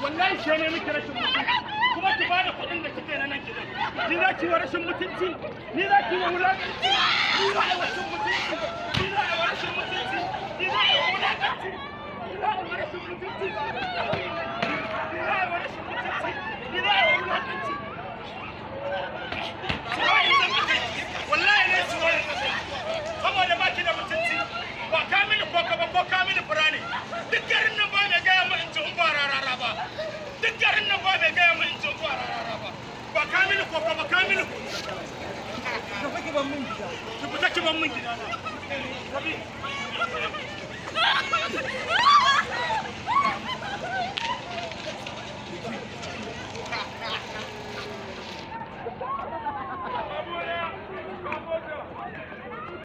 wallahi sai ne miki rashin mutunci kuma ki bada kuɗin da kike nan gidan ni za ki wa rashin mutunci ni za ki wa wulaƙanci ni za a rashin mutunci ni za a rashin mutunci ni za a wulaƙanci ni za a rashin mutunci ni za a rashin mutunci ni za a wulaƙanci wallahi ne suwa saboda ba ki da mutunci ba ka mini ko ka mini fura ne duk garin nan ba mai gaya min in ci ba rarara ba duk garin nan ba mai gaya min in ci ba rarara ba ba ka mini ko ba ka mini ka fake ban min gida ki fita ki ban min gida na